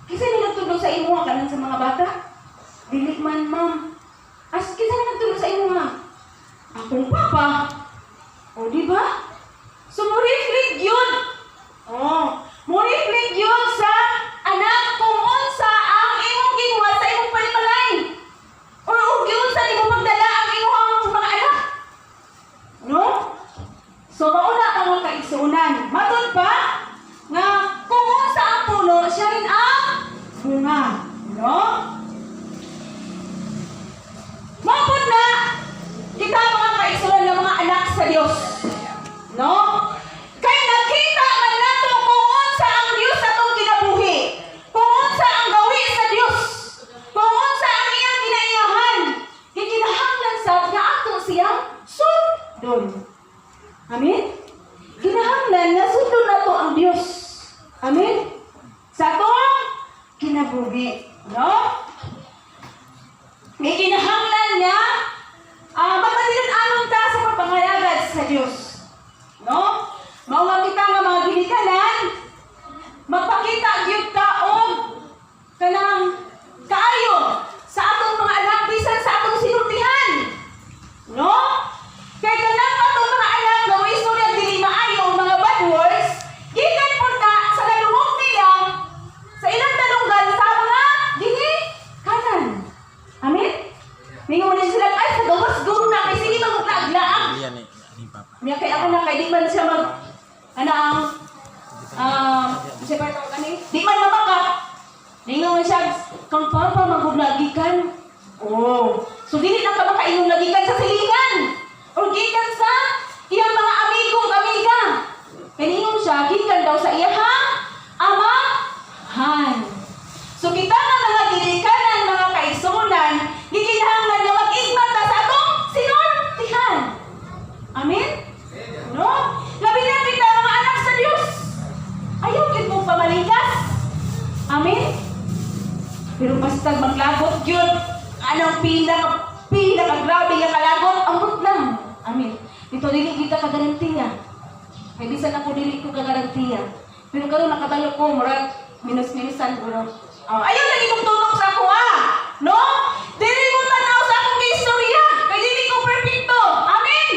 Kisa ni nagtulog sa imo kanan sa mga bata? Dili man, ma'am. As kisa ni nagtulog sa imo nga? Akong papa. O, di ba? So, mo-reflect yun. Mo-reflect yun sa anak kung unsa ang imong ginawa sa imong palimalay. Or yun sa imong magdala ang imong mga anak. No? So, mauna ka mga kaigsunan. Matod pa nga kung unsa ang puno, siya rin ang bunga. No? Mapod na kita mga kaigsunan ng mga anak sa Diyos. No? Kay nakita man nato kung unsa ang Dios atong kinabuhi. Kung unsa ang gawi sa Dios. Kung unsa ang iyang ginaiyahan. Gikinahanglan sa nga ato siyang sundon. Amen? Kinahanglan na sundon nato ang Dios. Amen? Sa atong kinabuhi. No? May kinahanglan nga magpatilan-anon ta sa pagpangayagad sa Dios. No? Mao nga kita nga mga ginikanan, magpakita gyud ka og kanang kaayo sa atong mga anak bisan sa atong sinultihan. No? Kay kanang atong mga anak nga way istorya dili maayo mga bad words, gikan pud ta sa nalumog nila sa ilang talunggan sa mga ginikanan. Amen? Ningon ni sila ay sa gawas guro na kay sige maglaag-laag. Miya kay ako na kay di man siya mag siya pa ito kani di man mamakap. Ningon siya kang papa maguglagikan. So dili na ka makaingon lagikan sa silingan. O gikan sa iyang mga amiga. Kay ningon siya gikan daw sa iyang amahan. So kita nga mga ginikanan mga kaigsunan, gikinahanglan nga mag-igmat ta sa atong sinultihan. Amen? No? Labi na kita mga anak sa Diyos. Ayaw yun mong pamalikas. Amen? Pero basta maglagot yun, anong pinaka-grabe nga kalagot, ambot lang. Amen? Ito dili kita kagarantiya. Kaya bisan ako dili ko kagarantiya. Pero karon nakabalo ko, murag, minus-minusan bro. Ayaw lagi kong tutok sa ako no? Dili mo tanaw sa akong istorya. Kaya dili ko perfecto. Amen?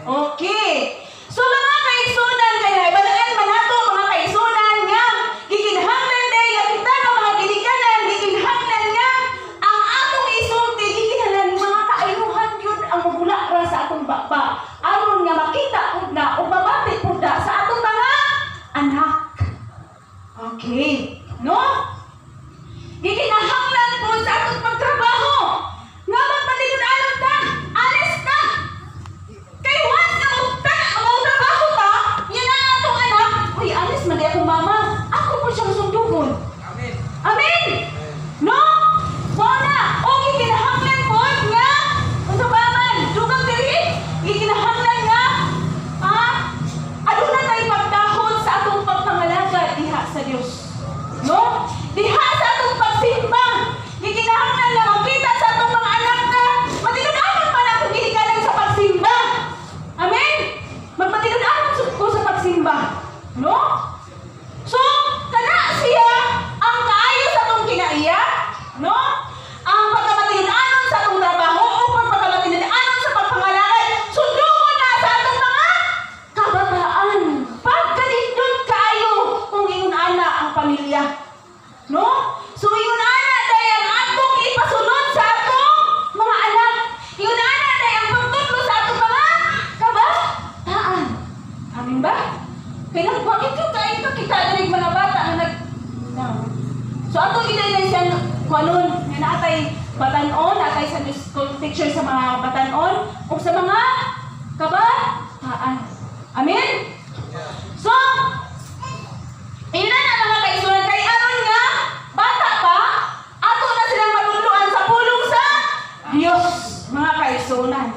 Okay. So mga kaigsunan kaya balagan man nato mga kaigsunan nga gikinahanglan day nga kita nga mga ginikanan gikinahanglan nga ang atong isulti gikinahanglan mga kaayuhan yun ang magula ra sa atong baba aron nga makita pud na ug mabati pud sa atong mga anak. Okay. No? Gikinahanglan pud sa atong pagtrabaho nga magpatinud-anon ta, alis ta. Kay once na magtrabaho ta, yan ang atong anak, uy, alis man di akong mama. Ako po siyang sundugon. Amen. Amen. No? Wala. O gikinahanglan pud nga unsa ba man dugang diri, gikinahanglan nga aduna tay pagdahon sa atong pagpangalagad diha sa Dios. No? Diha sa atong pagsimba. Gikinahanglan na makita sa atong mga anak na matinud-anon pa na kung ginikanan sa pagsimba. Amen? Magpatinud-anon ko sa pagsimba. No? So, kana siya ang kaayo sa atong kinaiya. No? Ang pagkamatinud-anon sa atong trabaho o pagkamatinud-anon sa pagpangalagad. Sundungon na sa atong mga kabataan. Pagkalindot kaayo kung ingon ana ang pamilya. No? So yun ana day ang atong ipasunod sa atong mga anak. Yun ana day ang pagtutlo sa atong mga kabataan. Amin ba? Kaya bakit yung kita na mga bata na So atong inay siya kuanon nga naatay batanon, naatay sa school teacher sa mga batanon o sa mga kabataan. Amen? So, ina na mga kaigsunan kay aron nga bata pa ato na silang maluluan sa pulong sa Dios mga kaigsunan.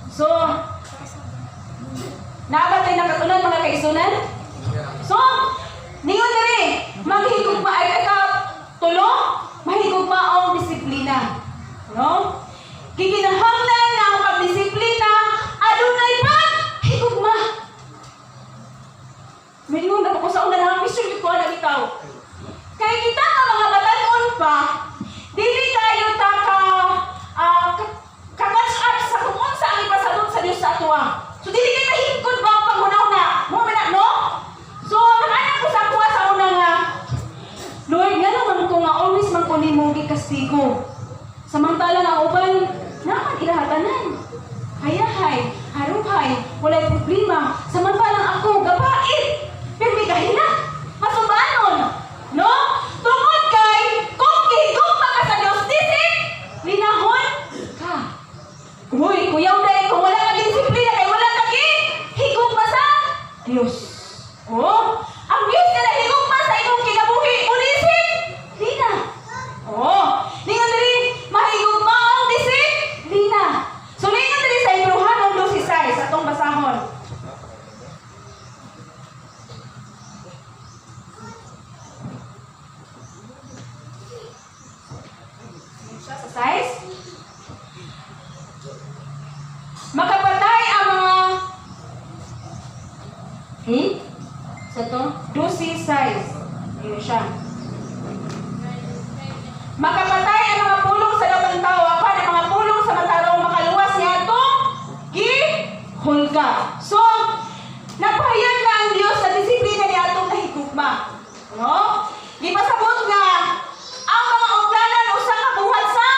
So naabatay na katunan mga kaigsunan. So ningon diri maghigugma ay tulo mahigugma ang disiplina. No? Gikinahanglan nga ang pagdisiplina adunay paghigugma. gikastigo. Samantala ang uban naman ilahatanan. Hayahay, haruhay, walay problema. Samantalang ako gabait. Pero may dahilan. Masubanon. No? Tungod kay kung gihigugma ka sa Dios disip, linahon ka. Uy, kuyaw dahil kung wala ka disiplina kay wala ka higugma sa Dios. Oh, ang Dios na higugma sa imong kinabuhi, unisip, lina. Oh, lingon diri mahigugma ang disip, lina. So lingon diri sa Hebrew 12:6 sa atong basahon. Sa size makapatay ang mga sa to? Dosi size. Yun siya. Makapatay ang mga pulong sa datang tao. Apan ang mga pulong sa matarong makaluwas niya ito. Gihulga. So, napahayag na ang Diyos sa disiplina niya itong nahigugma. No? Gipasabot nga ang mga ugnanan usa ka buhat sa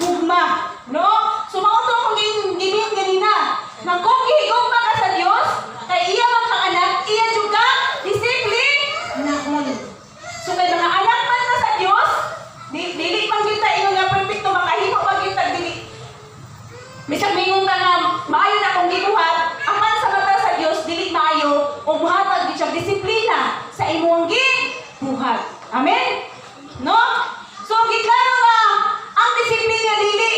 hugma. No? So, mauto kong gibing ganina. Nang kung gihigugma ka sa Diyos, kay iya mga anak, iya juga disiplina. So, kay mga anak man na sa Diyos, dili man kita ingon nga perfecto makahimo pag kita dili. Bisag mingon ka nga maayo na kung gibuhat, apan sa mata sa Dios dili maayo o buhatag gid siya disiplina sa imong gibuhat. Amen. No? So giklaro nga ang disiplina dili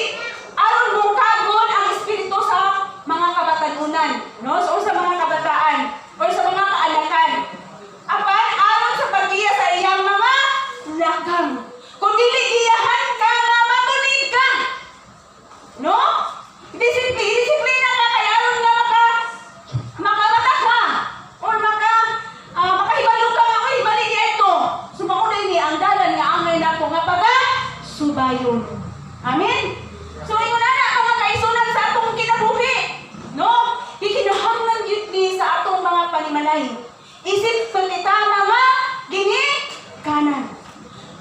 aron mong kagon ang espiritu sa mga kabatanunan, no? So sa mga kabataan o sa mga kaalakan. Apan aron sa paggiya sa iyang mga lakang. Kung dili giyahan ka nga matulig ka. No? Disiplina ka kaya aron nga makamata ka or makahibalo ka nga oy bali ito. Sumaunay ni ang dalan nga angay nako nga paga subayon. Amen. So ingon ana mga kaisunan sa atong kinabuhi. No? Ikinahanglan gyud ni sa atong mga panimalay. Isip ko kita mga ginikanan.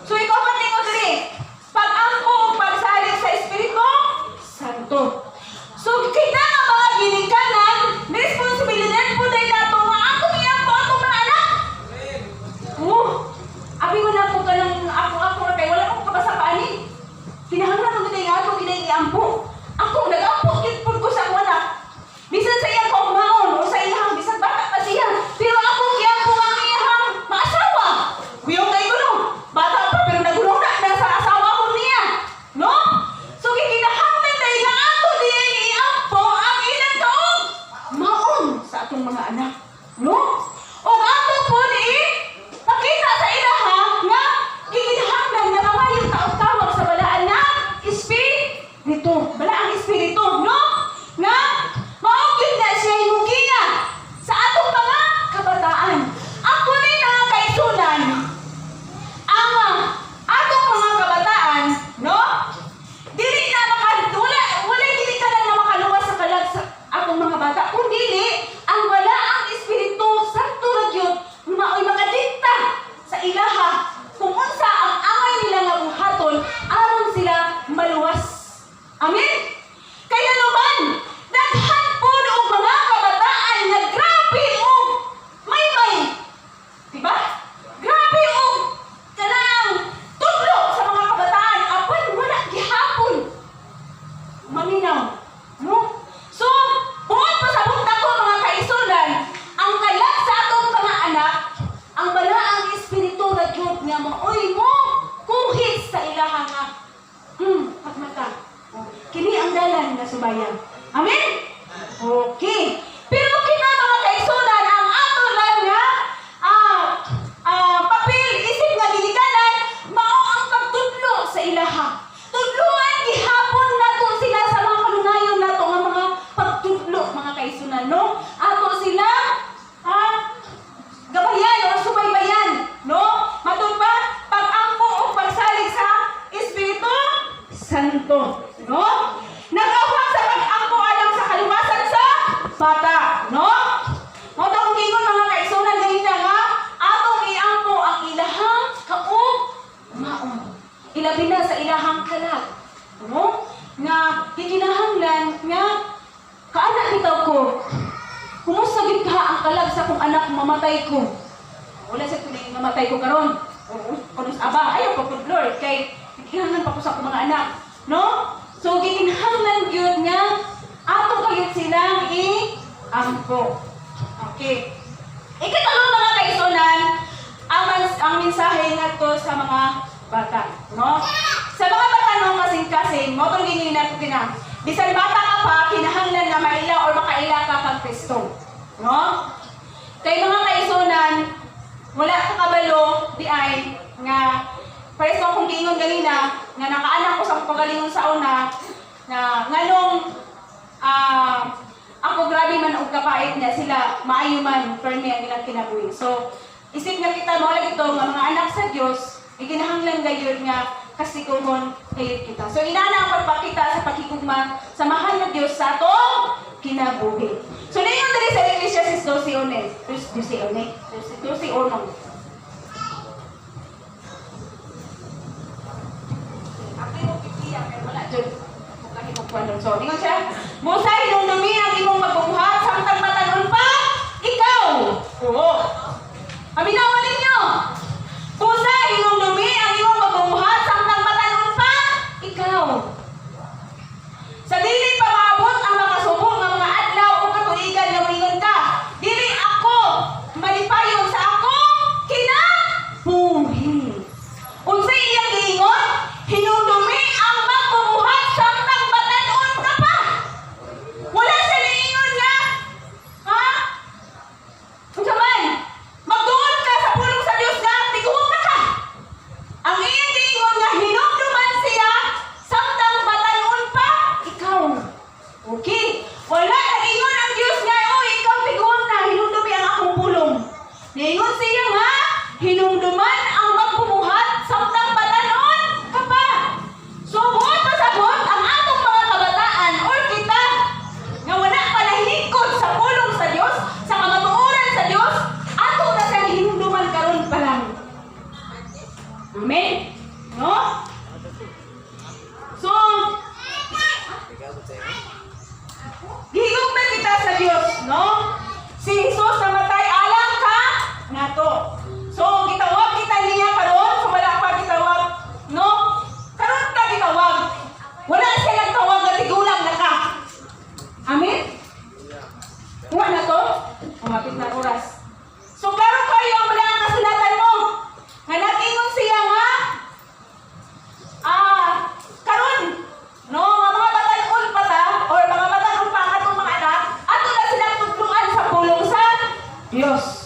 So ikaw pa tingo diri, pag-angko o pagsalig sa Espiritu Santo. So kita nga mga ginikanan, responsibilidad po dahil nato nga ako iyan po atong mga anak. Abi mo na po ka ng ako kay wala akong kabasa paani. Kinahanglan ko dito nga ako ginaiampo. Ako nag-ampo po ko sa akong anak. Bisan sa iyang kaugmaon o sa iyang bisan bata pa siya. Pero ako kiyang po ang iyang maasawa. Kuyong kayo no? Bata pa pero nagulong na sa asawa ko niya. No? So kikinahanglan dahil nga ako diya iampo ang ilang kaog maon sa atong mga anak. No? O ato po pakita sa ilaha nga kikinahanglan na mga yung tawag sa balaan na espiritu. Balaang espiritu. No? Na maugin na siya imugiya sa atong mga kabataan. Ako ni mga kaisunan ang atong mga kabataan, no? Dili na wala dili ka lang na makaluwas sa kalag sa atong mga bata. Kung dili, ang wala ang Espiritu Santo na Diyos mao'y makadikta sa ilaha kung unsa ang angay nila nga buhaton aron sila maluwas. Amen? Kaya naman, daghan po ng mga kabataan na grabe o may. Diba? Grabe o kanang tudlo sa mga kabataan. Apan wala gihapon. Maminaw. No? So, buot pa sa bunta ko mga kaisunan, ang kalag sa atong mga anak, ang balaang espiritu na Diyos nga maoy mo kuhit sa ilaha nga. Pagmata. Kini ang dalan nga subayan. Amen? Okay. Pero kita mga kaisunan, ang ato lang nga papel, isip nga ginikanan, mao ang pagtudlo sa ilaha. Tudloan gihapon nato sila sa mga kanunayon nato nga mga pagtudlo mga kaisunan, no? Ato sila gabayan o subaybayan, no? Matud ba? Pag-angko o pagsalig sa Espiritu Santo, no? Nag-awang sa pag-angko alang sa kaluwasan sa bata, no? Mao ta kung gingon mga kaisunan ganina nga atong iangko ang ilahang kaugmaon. hilabi na sa ilahang kalag. No? Nga gikinahanglan nga kaanak bitaw ko. Kumusta gid ka ang kalag sa akong anak mamatay ko? Wala sa tuloy mamatay ko karon. Kung aba, ayaw ko po, Lord, kay gikinahanglan pa ko sa akong mga anak. No? So, gikinahanglan yun nga, ato kayot silang i-ampo. Okay. Ikatalong mga kaisunan, ang mensahe nga to sa mga bata. No? Sa mga bata no, kasing-kasing, mo itong ginigin natin na, bisan bata ka pa, kinahanglan na maila o makaila ka kang Kristo. No? Kay mga kaisunan, wala ka kabalo, di ay, nga, pares ko akong giingon ganina, nga nakaanak ko sa pagalingon sa una, na nganong, ako grabe man og kapait niya, sila maayo man, firme ang ilang kinabuhi. So, isip nga kita, mawala ito, nga mga anak sa Diyos, iginahanglan gayon nga, kasikuhon kayo kita. So, inana ang pagpakita sa pakikugma sa mahal na Diyos sa atong kinabuhi. So, ngayon dali sa Ecclesiastes 12:1. So, ingon siya, Musa, hinumdumi ang imong magbubuhat samtang matanon pa, ikaw! Oo. Aminawan ninyo! Musa, hinumdumi ang imong magbubuhat samtang matanon pa, ikaw! Sa dili pa maabot ang makasubok ng mga adlaw o katuigan na moingon ka, dili ako malipayon sa akong kinabuhi. Unsay iyang giingon? Hinumdumi ang magbubuhat samtang matanon ka pa. Wala siya niingon nga. Ha? Unsa man? Magduol ka sa pulong sa Dios nga tiguong na ka. Ang iyang giingon nga hinumduman siya samtang matanon pa ikaw. Okay. Wala na ingon ang Dios nga ikaw tiguong na hinumdumi ang akong pulong. Niingon siya nga hinumduman ang magbubuhat samtang matanon ka pa. So, buhat pasabot ang atong mga kabataan or kita nga wala pa nahikot sa pulong sa Dios, sa kamatuoran sa Dios, ato na siyang hinumduman karon pa lang. Amen? No? So, gihigugma kita sa Dios, no? Si Jesus namatay alang ka nato. So, gitawag kita niya karon, so wala pa gitawag, no? Karon ka gitawag. Wala siya nagtawag na tigulang na ka. Amen? Kuha na to? Umapit na oras. So, klaro kayo ang wala ang kasulatan mo. Nga nag-ingon siya nga, karon, no, mga batanon pa ta, or mga batanon pa atong mga anak, ato na sila tutulungan sa pulong sa Diyos.